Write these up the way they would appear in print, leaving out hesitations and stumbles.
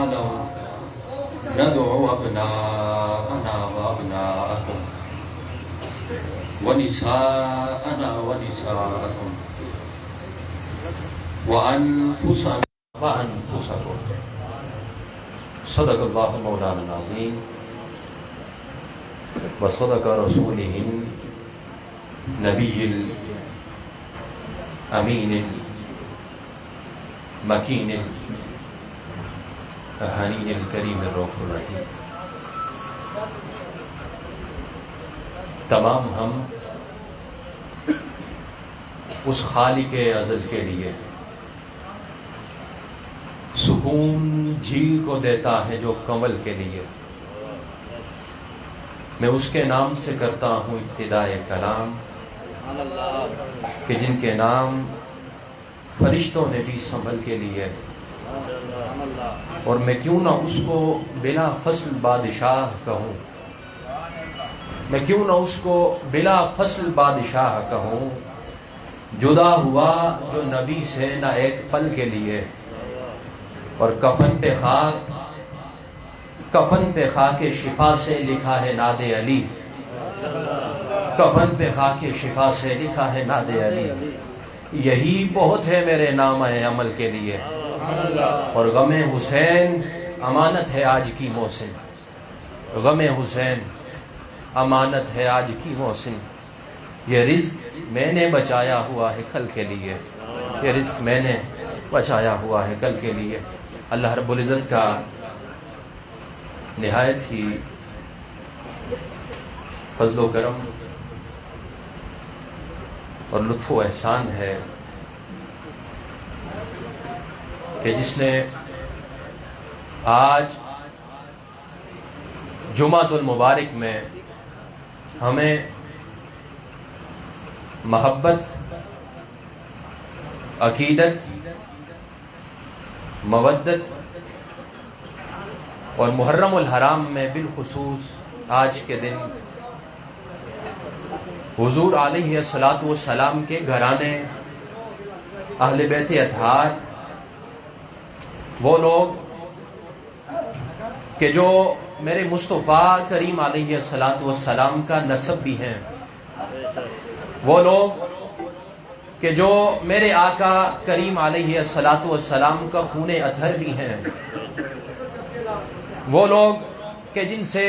تعالوا ندعو أبناءنا وأبناءكم ونساءنا ونساءكم وأنفسنا وأنفسكم. صدق الله مولانا العظيم وصدق رسوله النبي الأمين المكين الحنين الكريم الرؤوف الرحيم. تمام ہم اس خالق ازل کے لیے سکون جھیل کو دیتا ہے جو کنول کے لیے. میں اس کے نام سے کرتا ہوں ابتدائے کلام کہ جن کے نام فرشتوں نے بھی سنبھل کے لیے، اور میں کیوں نہ اس کو بلا فصل بادشاہ کہوں، میں کیوں نہ اس کو بلا فصل بادشاہ کہوں. جدا ہوا جو نبی سے نہ ایک پل کے لیے، اور کفن پہ خاک شفا سے لکھا ہے ناد علی، کفن پہ خاک شفا سے لکھا ہے ناد علی. یہی بہت ہے میرے نام عمل کے لیے، اور غم حسین امانت ہے آج کی محسن، غم حسین امانت ہے آج کی محسن. یہ رزق میں نے بچایا ہوا ہے کل کے لیے، یہ رزق میں نے بچایا ہوا ہے کل کے لیے. اللہ رب العزت کا نہایت ہی فضل و کرم اور لطف و احسان ہے کہ جس نے آج جمعۃ المبارک میں ہمیں محبت، عقیدت، مودت اور محرم الحرام میں بالخصوص آج کے دن حضور علیہ الصلاۃ والسلام کے گھرانے، اہل بیت اطہار، وہ لوگ کہ جو میرے مصطفیٰ کریم علیہ الصلاۃ والسلام کا نسب بھی ہیں، وہ لوگ کہ جو میرے آقا کریم علیہ الصلاۃ والسلام کا خون اطہر بھی ہیں، وہ لوگ کہ جن سے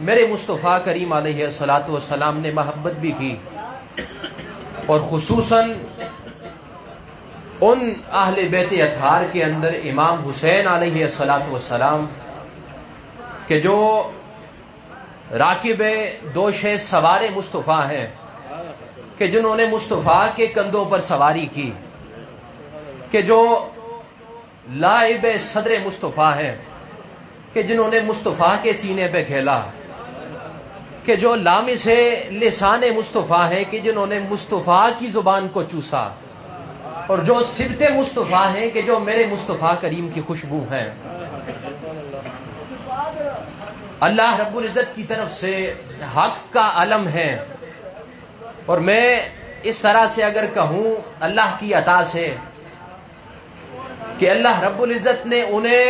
میرے مصطفیٰ کریم علیہ الصلاۃ والسلام نے محبت بھی کی، اور خصوصاً ان اہل بیت اطہار کے اندر امام حسین علیہ الصلاۃ والسلام کہ جو راکب دوش سوار مصطفیٰ ہیں، کہ جنہوں نے مصطفیٰ کے کندھوں پر سواری کی، کہ جو لائب صدر مصطفیٰ ہیں، کہ جنہوں نے مصطفیٰ کے سینے پہ کھیلا، کہ جو لامس لسان مصطفیٰ ہیں، کہ جنہوں نے مصطفیٰ کی زبان کو چوسا، اور جو صبت مصطفیٰ ہیں کہ جو میرے مصطفیٰ کریم کی خوشبو ہیں. اللہ رب العزت کی طرف سے حق کا علم ہے، اور میں اس طرح سے اگر کہوں اللہ کی عطا سے کہ اللہ رب العزت نے انہیں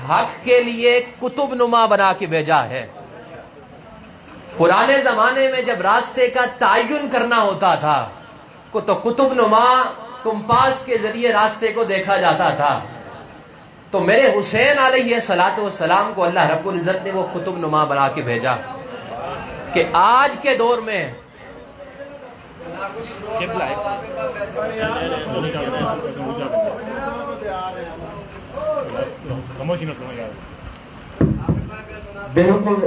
حق کے لیے کتب نما بنا کے بھیجا ہے. پرانے زمانے میں جب راستے کا تعین کرنا ہوتا تھا تو کتب نما کمپاس کے ذریعے راستے کو دیکھا جاتا تھا. تو میرے حسین علیہ الصلاۃ والسلام کو اللہ رب العزت نے وہ کتب نما بنا کے بھیجا کہ آج کے دور میں بالکل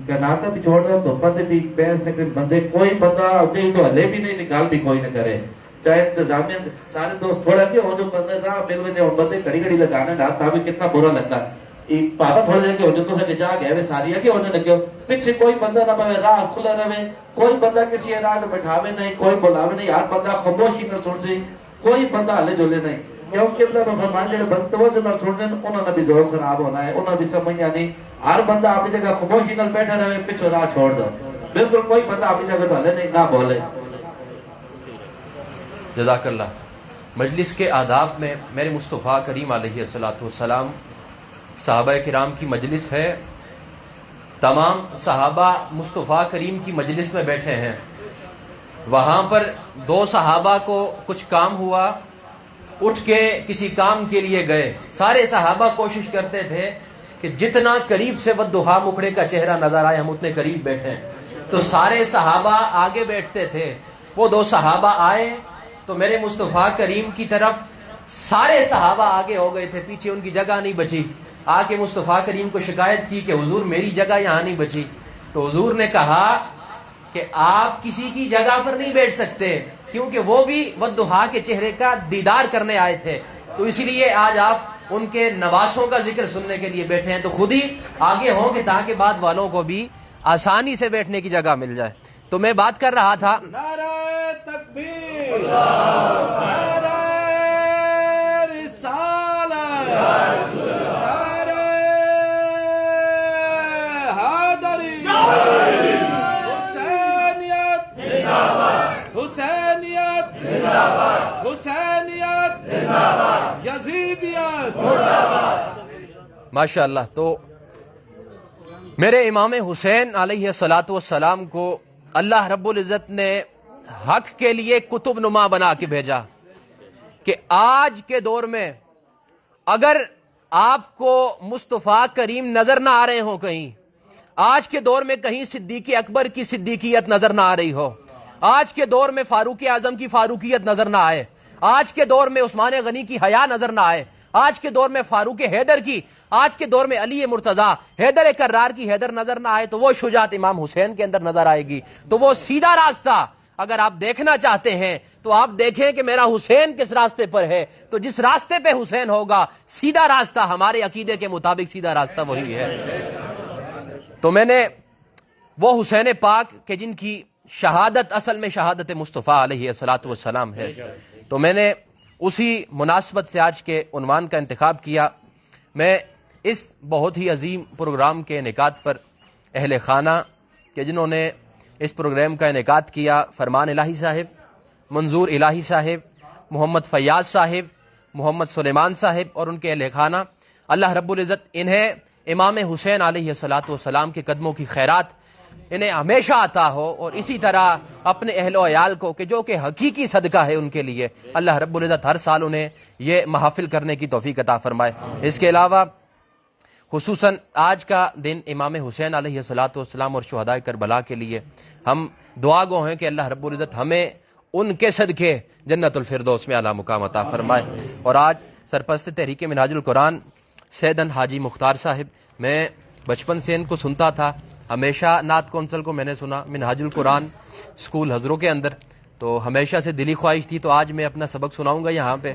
کناٹا بھی چھوڑ دو تو پتے بھی پہ سکتے بندے، کوئی بندہ ابھی تو ہلے بھی نہیں، نکال بھی کوئی نہ کرے، چاہے انتظامیہ سارے دوست تھوڑا کہ ہو جو بندے راہ مل وجہ ہوں بندے کڑی کڑی لگانے ڈال تا بھی کتنا برا لگتا ہے. پاپا تھوڑے دیر کے ہو جو تو سکے جا گئے ساری ہے کہ ہونے لگے پیچھے کوئی بندہ نہ پہ راہ کھلا رہے، کوئی بندہ کسی راہ بٹھاوے نہیں، کوئی بلاوے نہیں، ہر بندہ خاموشی نہ سن سی، کوئی بندہ ہلے جلے نہیں. کیونکہ قبلہ میں فرمان جڑے بند توجہ نہ سن دیں انہوں نے بھی ذوق خراب ہونا ہے، انہوں نے بھی سمجھنا نہیں. ہر بندہ اپنی جگہ خاموشی نال بیٹھا رہے، پیچھے راہ چھوڑ دو، بالکل کوئی بندہ اپنی جگہ تو ہلے نہیں، نہ بولے. جزاک اللہ. مجلس کے آداب میں میرے مصطفیٰ کریم علیہ الصلاۃ والسلام صحابہ کرام کی مجلس ہے، تمام صحابہ مصطفیٰ کریم کی مجلس میں بیٹھے ہیں. وہاں پر دو صحابہ کو کچھ کام ہوا، اٹھ کے کسی کام کے لیے گئے. سارے صحابہ کوشش کرتے تھے کہ جتنا قریب سے والضحیٰ مکھڑے کا چہرہ نظر آئے ہم اتنے قریب بیٹھیں. تو سارے صحابہ آگے بیٹھتے تھے. وہ دو صحابہ آئے تو میرے مصطفیٰ کریم کی طرف سارے صحابہ آگے ہو گئے تھے، پیچھے ان کی جگہ نہیں بچی. آ کے مصطفیٰ کریم کو شکایت کی کہ حضور میری جگہ یہاں نہیں بچی. تو حضور نے کہا کہ آپ کسی کی جگہ پر نہیں بیٹھ سکتے، کیونکہ وہ بھی والضحیٰ کے چہرے کا دیدار کرنے آئے تھے. تو اسی لیے آج آپ ان کے نواسوں کا ذکر سننے کے لیے بیٹھے ہیں. تو خود ہی آگے ہوں گے تاکہ بعد والوں کو بھی آسانی سے بیٹھنے کی جگہ مل جائے. تو میں بات کر رہا تھا، نعرہ تکبیر، نعرہ رسالت، نعرہ حیدری، حسینیت حسینیت حسینیت یزیدیت. ماشاء اللہ. تو میرے امام حسین علیہ الصلاۃ والسلام کو اللہ رب العزت نے حق کے لیے کتب نما بنا کے بھیجا کہ آج کے دور میں اگر آپ کو مصطفیٰ کریم نظر نہ آ رہے ہوں، کہیں آج کے دور میں کہیں صدیق اکبر کی صدیقیت نظر نہ آ رہی ہو، آج کے دور میں فاروق اعظم کی فاروقیت نظر نہ آئے، آج کے دور میں عثمان غنی کی حیا نظر نہ آئے، آج کے دور میں فاروق حیدر کی، آج کے دور میں علی مرتضیٰ حیدر کرار کی حیدر نظر نہ آئے، تو وہ شجاعت امام حسین کے اندر نظر آئے گی. تو وہ سیدھا راستہ اگر آپ دیکھنا چاہتے ہیں تو آپ دیکھیں کہ میرا حسین کس راستے پر ہے. تو جس راستے پہ حسین ہوگا سیدھا راستہ، ہمارے عقیدے کے مطابق سیدھا راستہ وہی ہے. تو میں نے وہ حسین پاک کہ جن کی شہادت اصل میں شہادت مصطفیٰ علیہ الصلاۃ والسلام ہے، تو میں نے اسی مناسبت سے آج کے عنوان کا انتخاب کیا. میں اس بہت ہی عظیم پروگرام کے انعقاد پر اہل خانہ کہ جنہوں نے اس پروگرام کا انعقاد کیا، فرمان الہی صاحب، منظور الہی صاحب، محمد فیاض صاحب، محمد سلیمان صاحب اور ان کے اہل خانہ، اللہ رب العزت انہیں امام حسین علیہ الصلاۃ والسلام کے قدموں کی خیرات انہیں ہمیشہ عطا ہو، اور اسی طرح اپنے اہل و عیال کو کہ جو کہ حقیقی صدقہ ہے ان کے لیے اللہ رب العزت ہر سال انہیں یہ محافل کرنے کی توفیق عطا فرمائے. اس کے علاوہ خصوصاً آج کا دن امام حسین علیہ الصلاۃ والسلام اور شہداء کربلا کے لیے ہم دعا گو ہیں کہ اللہ رب العزت ہمیں ان کے صدقے جنت الفردوس میں اعلیٰ مقام عطا فرمائے. اور آج سرپرست تحریک منہاج القرآن سیدن حاجی مختار صاحب، میں بچپن سے ان کو سنتا تھا، ہمیشہ نعت کونسل کو میں نے سنا منہاج القرآن اسکول ہزروں کے اندر، تو ہمیشہ سے دلی خواہش تھی. تو آج میں اپنا سبق سناؤں گا یہاں پہ.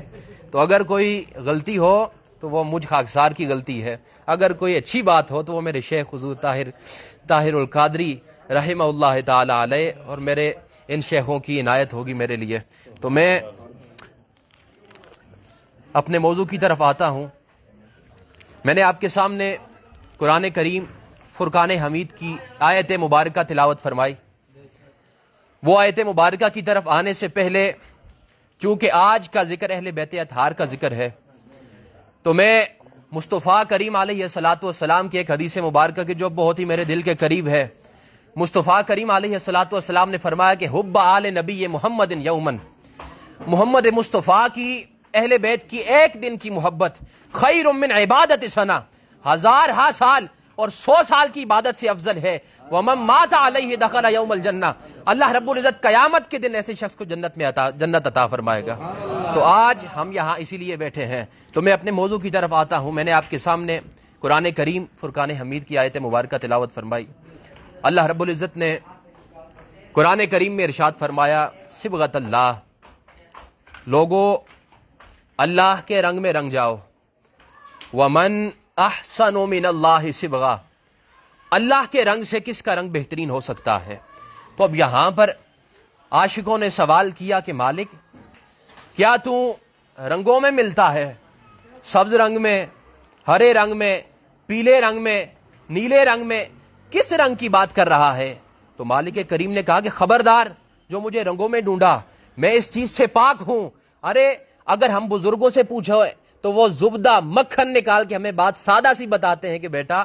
تو اگر کوئی غلطی ہو تو وہ مجھ خاکسار کی غلطی ہے، اگر کوئی اچھی بات ہو تو وہ میرے شیخ حضور طاہر القادری رحمہ اللہ تعالی علیہ اور میرے ان شیخوں کی عنایت ہوگی میرے لیے. تو میں اپنے موضوع کی طرف آتا ہوں. میں نے آپ کے سامنے قرآن کریم فرقان حمید کی آیت مبارکہ تلاوت فرمائی. وہ آیت مبارکہ کی طرف آنے سے پہلے چونکہ آج کا ذکر اہل بیت اطہار کا ذکر ہے، تو میں مصطفیٰ کریم علیہ الصلاۃ والسلام کی ایک حدیث مبارکہ کی جو بہت ہی میرے دل کے قریب ہے. مصطفیٰ کریم علیہ الصلاۃ والسلام نے فرمایا کہ حب آل نبی محمد یومن، محمد مصطفیٰ کی اہل بیت کی ایک دن کی محبت خیر من عبادت سنہ، 1000 سال اور 100 سال کی عبادت سے افضل ہے. ومن مات علیہ دخل یوم الجنہ، اللہ رب العزت قیامت کے دن ایسے شخص کو جنت عطا فرمائے گا. تو آج ہم یہاں اسی لیے بیٹھے ہیں. تو میں اپنے موضوع کی طرف آتا ہوں. میں نے آپ کے سامنے قرآن کریم فرقان حمید کی آیت مبارکہ تلاوت فرمائی. اللہ رب العزت نے قرآن کریم میں ارشاد فرمایا، صبغۃ اللہ، لوگو اللہ کے رنگ میں رنگ جاؤ. ومن احسن من اللہ صبغہ، اللہ کے رنگ سے کس کا رنگ بہترین ہو سکتا ہے. تو اب یہاں پر عاشقوں نے سوال کیا کہ مالک کیا تو رنگوں میں ملتا ہے، سبز رنگ میں، ہرے رنگ میں، پیلے رنگ میں، نیلے رنگ میں، کس رنگ کی بات کر رہا ہے؟ تو مالک کریم نے کہا کہ خبردار جو مجھے رنگوں میں ڈھونڈا، میں اس چیز سے پاک ہوں. ارے اگر ہم بزرگوں سے تو وہ زبدہ مکھن نکال کے ہمیں بات سادہ سی بتاتے ہیں کہ بیٹا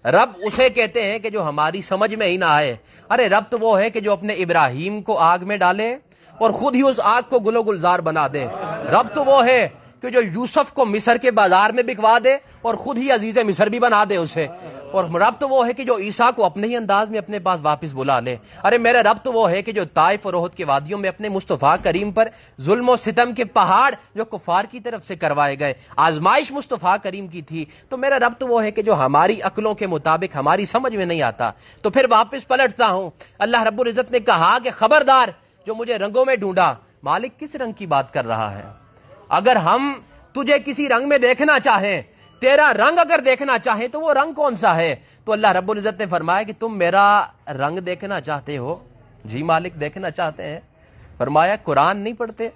رب اسے کہتے ہیں کہ جو ہماری سمجھ میں ہی نہ آئے. ارے رب تو وہ ہے کہ جو اپنے ابراہیم کو آگ میں ڈالے اور خود ہی اس آگ کو گل و گلزار بنا دے. رب تو وہ ہے کہ جو یوسف کو مصر کے بازار میں بکوا دے اور خود ہی عزیز مصر بھی بنا دے اسے. اور رب تو وہ ہے کہ جو عیسیٰ کو اپنے ہی انداز میں اپنے پاس واپس بلا لے. ارے میرے رب تو وہ ہے کہ جو طائف اور احد کے وادیوں میں اپنے مصطفیٰ کریم پر ظلم و ستم کے پہاڑ جو کفار کی طرف سے کروائے گئے, آزمائش مصطفیٰ کریم کی تھی. تو میرا رب تو وہ ہے کہ جو ہماری عقلوں کے مطابق ہماری سمجھ میں نہیں آتا. تو پھر واپس پلٹتا ہوں, اللہ رب العزت نے کہا کہ خبردار جو مجھے رنگوں میں ڈھونڈا. مالک کس رنگ کی بات کر رہا ہے؟ اگر ہم تجھے کسی رنگ میں دیکھنا چاہیں, تیرا رنگ اگر دیکھنا چاہیں تو وہ رنگ کون سا ہے؟ تو اللہ رب العزت نے فرمایا کہ تم میرا رنگ دیکھنا چاہتے ہو؟ جی مالک دیکھنا چاہتے ہیں. فرمایا قرآن نہیں پڑھتے؟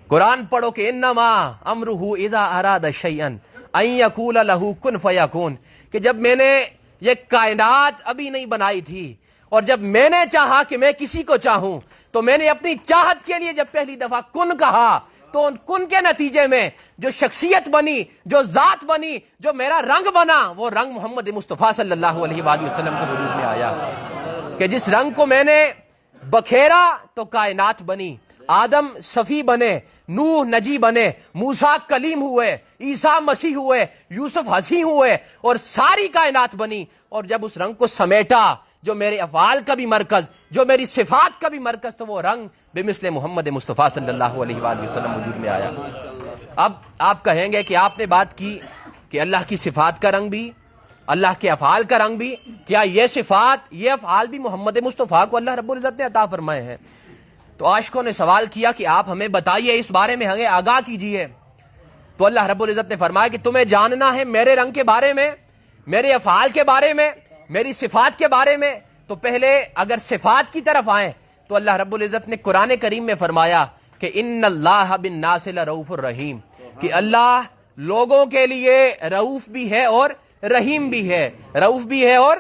قرآن پڑھو کہ انما امرہ اذا اراد شیئا ان یقول لہ کن فیکون, کہ جب میں نے یہ کائنات ابھی نہیں بنائی تھی اور جب میں نے چاہا کہ میں کسی کو چاہوں تو میں نے اپنی چاہت کے لیے جب پہلی دفعہ کن کہا تو ان کن کے نتیجے میں جو شخصیت بنی, جو ذات بنی, جو میرا رنگ بنا, وہ رنگ محمد مصطفیٰ صلی اللہ علیہ وآلہ وسلم کے وجود میں آیا. کہ جس رنگ کو میں نے بکھیرا تو کائنات بنی, آدم صفی بنے, نوح نجی بنے, موسیٰ کلیم ہوئے, عیسیٰ مسیح ہوئے, یوسف ہنسی ہوئے اور ساری کائنات بنی. اور جب اس رنگ کو سمیٹا جو میرے افعال کا بھی مرکز, جو میری صفات کا بھی مرکز, تو وہ رنگ بمثل محمد مصطفیٰ صلی اللہ علیہ وآلہ وسلم وجود میں آیا. اب آپ کہیں گے کہ آپ نے بات کی کہ اللہ کی صفات کا رنگ بھی, اللہ کے افعال کا رنگ بھی, کیا یہ صفات یہ افعال بھی محمد مصطفیٰ کو اللہ رب العزت نے عطا فرمائے ہیں؟ تو عاشقوں نے سوال کیا کہ آپ ہمیں بتائیے, اس بارے میں ہمیں آگاہ کیجئے. تو اللہ رب العزت نے فرمایا کہ تمہیں جاننا ہے میرے رنگ کے بارے میں, میرے افعال کے بارے میں, میری صفات کے بارے میں. تو پہلے اگر صفات کی طرف آئیں تو اللہ رب العزت نے قرآن کریم میں فرمایا کہ ان اللہ بالناس لرؤوف الرحیم, کہ اللہ لوگوں کے لیے رؤوف بھی ہے اور رحیم بھی ہے, رؤوف بھی ہے اور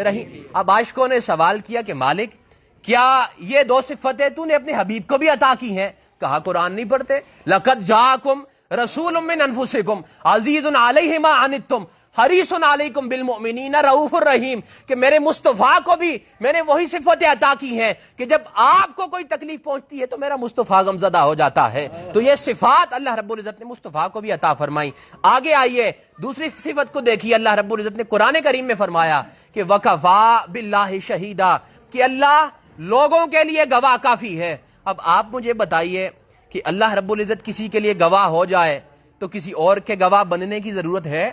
رحیم. اب عاشقوں نے سوال کیا کہ مالک کیا یہ دو صفتیں تو نے اپنے حبیب کو بھی عطا کی ہیں؟ کہا قرآن نہیں پڑھتے؟ لقد جاءکم رسول من انفسکم عزیز علیہ ما عنتم حریص علیکم بالمؤمنین رؤوف الرحیم, کہ میرے مصطفیٰ کو بھی میں نے وہی صفتیں عطا کی ہیں کہ جب آپ کو کوئی تکلیف پہنچتی ہے تو میرا مصطفیٰ غمزدہ ہو جاتا ہے. تو یہ صفات اللہ رب العزت نے مصطفیٰ کو بھی عطا فرمائی. آگے آئیے دوسری صفت کو دیکھیے, اللہ رب العزت نے قرآن کریم میں فرمایا کہ وکفا باللہ شہیدا, کہ اللہ لوگوں کے لیے گواہ کافی ہے. اب آپ مجھے بتائیے کہ اللہ رب العزت کسی کے لیے گواہ ہو جائے تو کسی اور کے گواہ بننے کی ضرورت ہے؟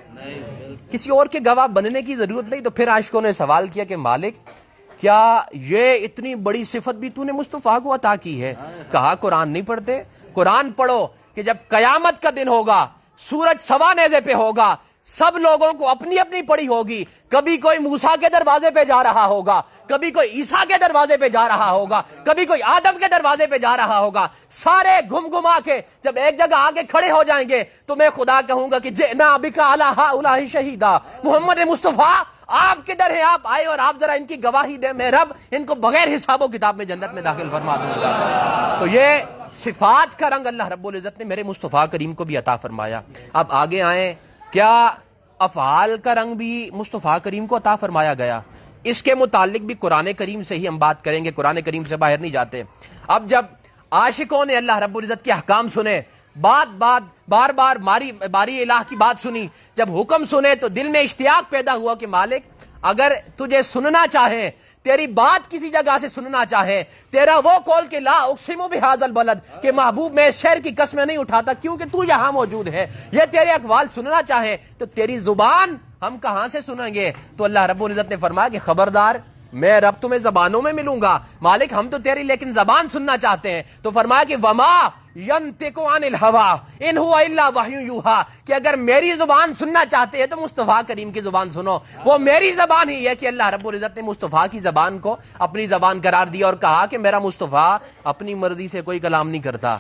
کسی اور کے گواہ بننے کی ضرورت نہیں. تو پھر عاشقوں نے سوال کیا کہ مالک کیا یہ اتنی بڑی صفت بھی تو نے مصطفیٰ کو عطا کی ہے؟ کہا قرآن نہیں پڑھتے؟ قرآن پڑھو کہ جب قیامت کا دن ہوگا, سورج سوا نیزے پہ ہوگا, سب لوگوں کو اپنی اپنی پڑی ہوگی, کبھی کوئی موسیٰ کے دروازے پہ جا رہا ہوگا, کبھی کوئی عیسیٰ کے دروازے پہ جا رہا ہوگا, کبھی کوئی آدم کے دروازے پہ جا رہا ہوگا. سارے گھم گھما کے جب ایک جگہ آگے کھڑے ہو جائیں گے تو میں خدا کہوں گا کہ جئنا بک علی ہؤلاء شہیدا, محمد مصطفیٰ آپ کدھر ہیں؟ آپ آئے اور آپ ذرا ان کی گواہی دیں, میں رب ان کو بغیر حساب و کتاب میں جنت میں داخل فرما دوں گا. تو یہ صفات کا رنگ اللہ رب العزت نے میرے مصطفیٰ کریم کو بھی عطا فرمایا. اب آگے آئیں, کیا افعال کا رنگ بھی مصطفیٰ کریم کو عطا فرمایا گیا؟ اس کے متعلق بھی قرآن کریم سے ہی ہم بات کریں گے, قرآن کریم سے باہر نہیں جاتے. اب جب عاشقوں نے اللہ رب العزت کے احکام سنے, بار بار باری الہ کی بات سنی, جب حکم سنے تو دل میں اشتیاق پیدا ہوا کہ مالک اگر تجھے سننا چاہے, تیری بات کسی جگہ سے سننا چاہے, تیرا وہ قول کہ لا اقسم بہذا البلد, کہ محبوب میں اس شہر کی قسمیں نہیں اٹھاتا کیونکہ تو یہاں موجود ہے, یہ تیرے اقوال سننا چاہے تو تیری زبان ہم کہاں سے سنیں گے؟ تو اللہ رب العزت نے فرمایا کہ خبردار میں رب تمہیں زبانوں میں ملوں گا. مالک ہم تو تیری لیکن زبان سننا چاہتے ہیں. تو فرمایا کہ وما ینطق عن الہوی ان هو الا وحی یوحی, کہ اگر میری زبان سننا چاہتے ہیں تو مصطفیٰ کریم کی زبان سنو. وہ میری زبان ہی ہے کہ اللہ رب العزت نے مصطفیٰ کی زبان کو اپنی زبان قرار دیا اور کہا کہ میرا مصطفیٰ اپنی مرضی سے کوئی کلام نہیں کرتا,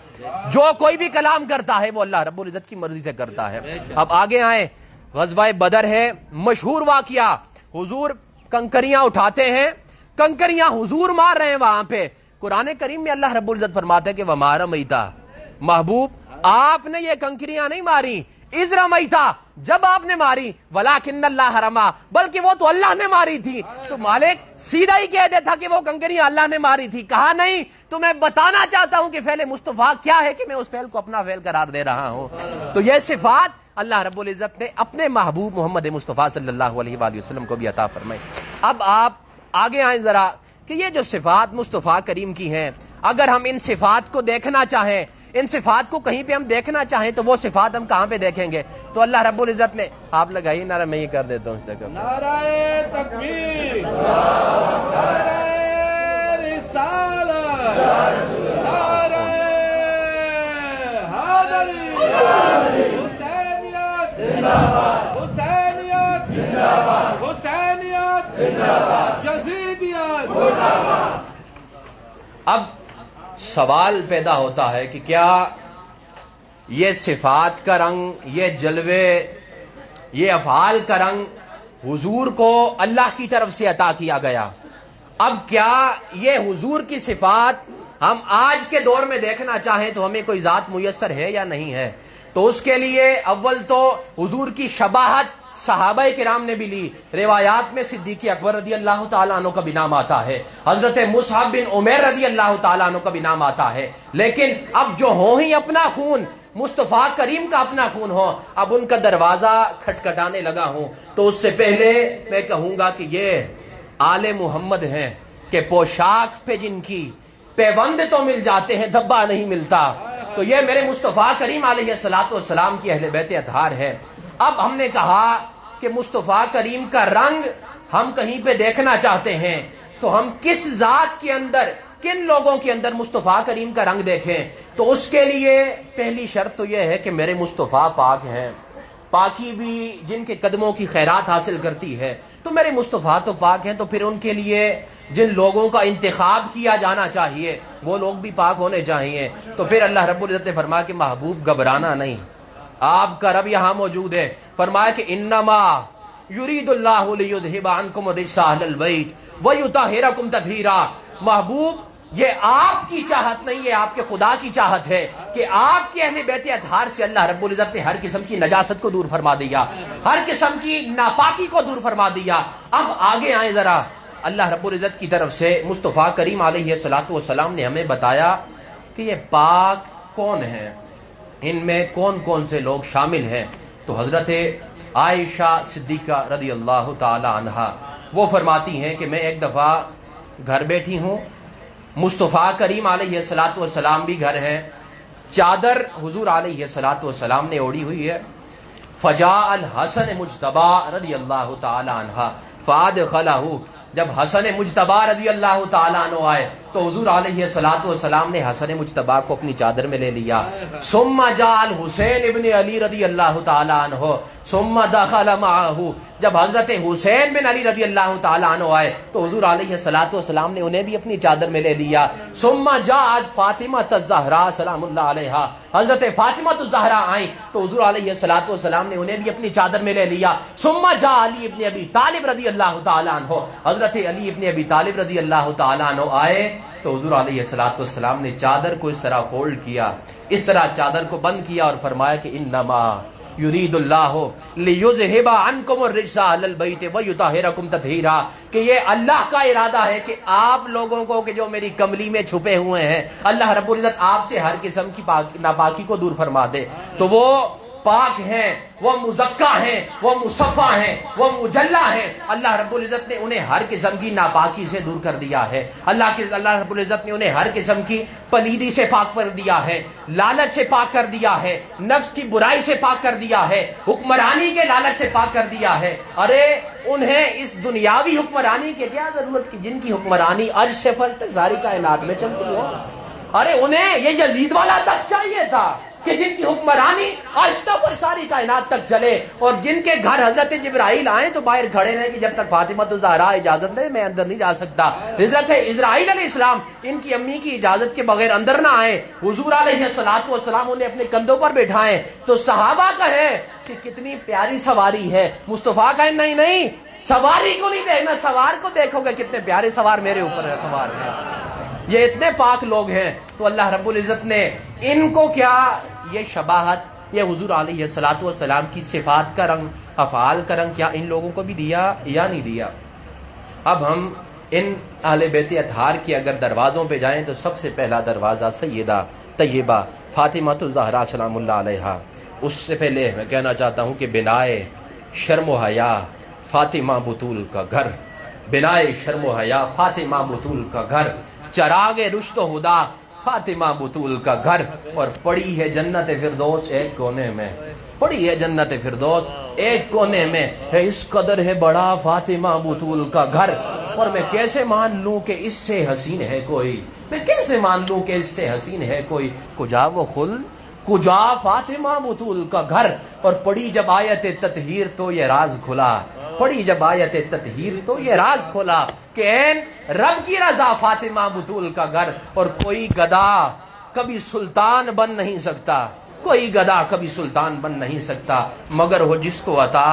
جو کوئی بھی کلام کرتا ہے وہ اللہ رب العزت کی مرضی سے کرتا ہے. اب آگے آئیں, غزوہ بدر ہے, مشہور واقعہ. حضور کنکریاں اٹھاتے ہیں, کنکریاں حضور مار رہے ہیں وہاں پہ. قرآن کریم میں اللہ رب العزت فرماتا ہے کہ وما رمیتا, محبوب آپ نے یہ کنکریاں نہیں ماری، اذ رمیتا، جب آپ نے ماری، ولیکن اللہ رما، بلکہ وہ تو اللہ نے ماری تھی۔ تو مالک سیدھا ہی کہہ دیتا کہ وہ کنکریاں اللہ نے ماری تھی، کہا نہیں تو میں بتانا چاہتا ہوں کہ فعل مصطفیٰ کیا ہے کہ میں اس فعل کو اپنا فعل قرار دے رہا ہوں۔ تو یہ صفات اللہ رب العزت نے اپنے محبوب محمد مصطفیٰ صلی اللہ علیہ وآلہ وسلم کو بھی عطا فرمائی۔ اب آپ آگے آئیں ذرا کہ یہ جو صفات مصطفیٰ کریم کی ہیں، اگر ہم ان صفات کو دیکھنا چاہیں، ان صفات کو کہیں پہ ہم دیکھنا چاہیں تو وہ صفات ہم کہاں پہ دیکھیں گے؟ تو اللہ رب العزت نے، آپ لگائیے نعرہ، میں یہ کر دیتا ہوں اس جگہ۔ نعرہ تکبیر، نعرہ رسالت، نعرہ حیدری، حسینیت زندہ باد، حسینیت زندہ باد، حسینیت زندہ باد، یزیدیت زندہ باد۔ اب سوال پیدا ہوتا ہے کہ کیا یہ صفات کا رنگ، یہ جلوے، یہ افعال کا رنگ حضور کو اللہ کی طرف سے عطا کیا گیا؟ اب کیا یہ حضور کی صفات ہم آج کے دور میں دیکھنا چاہیں تو ہمیں کوئی ذات میسر ہے یا نہیں ہے؟ تو اس کے لیے اول تو حضور کی شباہت صحابہ کرام نے بھی لی۔ روایات میں صدیق اکبر رضی اللہ تعالیٰ عنہ کا بھی نام آتا ہے، حضرت مصعب بن عمیر رضی اللہ تعالیٰ عنہ کا بھی نام آتا ہے، لیکن اب جو ہوں ہی اپنا خون، مصطفیٰ کریم کا اپنا خون ہو، اب ان کا دروازہ کھٹکھٹانے لگا ہوں، تو اس سے پہلے میں کہوں گا کہ یہ آل محمد ہیں کہ پوشاک پہ جن کی پیوند تو مل جاتے ہیں، دھبا نہیں ملتا۔ تو یہ میرے مصطفیٰ کریم علیہ الصلوۃ والسلام کی اہل بیت اطہار ہے۔ اب ہم نے کہا کہ مصطفیٰ کریم کا رنگ ہم کہیں پہ دیکھنا چاہتے ہیں تو ہم کس ذات کے اندر، کن لوگوں کے اندر مصطفیٰ کریم کا رنگ دیکھیں؟ تو اس کے لیے پہلی شرط تو یہ ہے کہ میرے مصطفیٰ پاک ہیں، پاکی بھی جن کے قدموں کی خیرات حاصل کرتی ہے، تو میرے مصطفیٰ تو پاک ہیں، تو پھر ان کے لیے جن لوگوں کا انتخاب کیا جانا چاہیے وہ لوگ بھی پاک ہونے چاہیے۔ تو پھر اللہ رب العزت نے فرمایا کہ محبوب گھبرانا نہیں، آپ کا رب یہاں موجود ہے۔ فرمایا کہ انما یرید اللہ لیذھب عنکم الرجس اہل البیت ویطہرکم تطہیرا، محبوب یہ آپ کی چاہت نہیں ہے، آپ کے خدا کی چاہت ہے کہ آپ کے اہل بیت اطہار سے اللہ رب العزت نے ہر قسم کی نجاست کو دور فرما دیا، ہر قسم کی ناپاکی کو دور فرما دیا۔ اب آگے آئیں ذرا، اللہ رب العزت کی طرف سے مصطفیٰ کریم علیہ الصلوۃ والسلام نے ہمیں بتایا کہ یہ پاک کون ہیں، ان میں کون کون سے لوگ شامل ہیں۔ تو حضرت عائشہ صدیقہ رضی اللہ تعالی عنہا وہ فرماتی ہیں کہ میں ایک دفعہ گھر بیٹھی ہوں، مصطفیٰ کریم علیہ الصلوۃ والسلام بھی گھر ہیں، چادر حضور علیہ الصلوۃ والسلام نے اوڑھی ہوئی ہے، فجاء الحسن مجتبی رضی اللہ تعالی عنہ فادخلہ، جب حسن مجتبی رضی اللہ تعالیٰ عنہ آئے تو حضور علیہ الصلوۃ والسلام نے حسن مجتبی کو اپنی چادر میں لے لیا۔ ثم جاء الحسین ابن علی رضی اللہ تعالیٰ عنہ ثم دخل معہ، جب حضرت حسین بن علی رضی اللہ تعالیٰ عنہ آئے تو حضور علیہ الصلوۃ والسلام نے انہیں بھی اپنی چادر میں لے لیا۔ ثم جاءت فاطمہ الزہراء سلام اللہ علیہا، حضرت فاطمہ الزہراء آئیں تو حضور علیہ الصلوۃ والسلام نے انہیں بھی اپنی چادر میں لے لیا۔ ثم جاء علی ابن ابی طالب رضی اللہ تعالیٰ عنہ، حضرت علی ابن ابی طالب رضی اللہ تعالیٰ عنہ آئے تو حضور علیہ الصلوۃ والسلام نے چادر کو اس طرح فولڈ کیا، اس طرح چادر کو بند کیا اور فرمایا کہ انما یرید اللہ لیذھب عنکم الرجس اہل البیت ویطہرکم تطہیرا، کہ یہ اللہ کا ارادہ ہے کہ آپ لوگوں کو کہ جو میری کملی میں چھپے ہوئے ہیں، اللہ رب العزت آپ سے ہر قسم کی ناپاکی کو دور فرما دے۔ تو وہ پاک ہیں، وہ مزکا ہیں، وہ مصفا ہیں، وہ مجلا ہیں، اللہ رب العزت نے انہیں ہر قسم کی ناپاکی سے دور کر دیا ہے، اللہ رب العزت نے انہیں ہر قسم کی پلیدی سے پاک کر دیا ہے، لالچ سے پاک کر دیا ہے، نفس کی برائی سے پاک کر دیا ہے، حکمرانی کے لالچ سے پاک کر دیا ہے۔ ارے انہیں اس دنیاوی حکمرانی کے کیا ضرورت کی، جن کی حکمرانی عرش سے فرش تک ساری کائنات میں چلتی ہے۔ ارے انہیں یہ یزید والا تخت چاہیے تھا کہ جن کی حکمرانی آہستہ پر ساری کائنات تک چلے، اور جن کے گھر حضرت جبرائیل آئیں تو باہر کھڑے رہے کہ جب تک فاطمہ الزہراء اجازت دے میں اندر نہیں جا سکتا، حضرت اسرائیل علیہ السلام ان کی امی کی اجازت کے بغیر اندر نہ آئے، حضور علیہ الصلوۃ والسلام انہیں اپنے کندھوں پر بٹھائیں تو صحابہ کہیں کہ کتنی پیاری سواری ہے، مصطفیٰ کہیں نہیں نہیں، سواری کو نہیں دیکھنا، سوار کو دیکھو گے کتنے پیارے سوار میرے اوپر ہے سوار ہے۔ یہ اتنے پاک لوگ ہیں تو اللہ رب العزت نے ان کو کیا یہ شباہت، یہ حضور علیہ الصلوۃ والسلام کی صفات کا رنگ، افعال کا رنگ کیا ان لوگوں کو بھی دیا یا نہیں دیا؟ اب ہم ان اہل بیت اطہار کے اگر دروازوں پہ جائیں تو سب سے پہلا دروازہ سیدہ طیبہ فاطمہ الزہرا سلام اللہ علیہا. اس سے پہلے میں کہنا چاہتا ہوں کہ بنائے شرم و حیا فاطمہ بطول کا گھر، بنائے شرم و حیا فاطمہ بطول کا گھر، چراغ رشد و ہدا فاطمہ بطول کا گھر، اور پڑی ہے جنت فردوس ایک کونے میں، پڑی ہے جنت فردوس ایک کونے میں، ہے اس قدر ہے بڑا فاطمہ بطول کا گھر. اور میں کیسے مان لوں کہ اس سے حسین ہے کوئی، میں کیسے مان لوں کہ اس سے حسین ہے کوئی، کجا وہ خل کجا فاطمہ بطول کا گھر. اور پڑھی جب آیت تطہیر تو یہ راز کھلا، پڑھی جب آیت تطہیر تو یہ راز کھلا کہ این رب کی رضا فاطمہ بطول کا گھر. اور کوئی گدا کبھی سلطان بن نہیں سکتا، کوئی گدا کبھی سلطان بن نہیں سکتا، مگر ہو جس کو عطا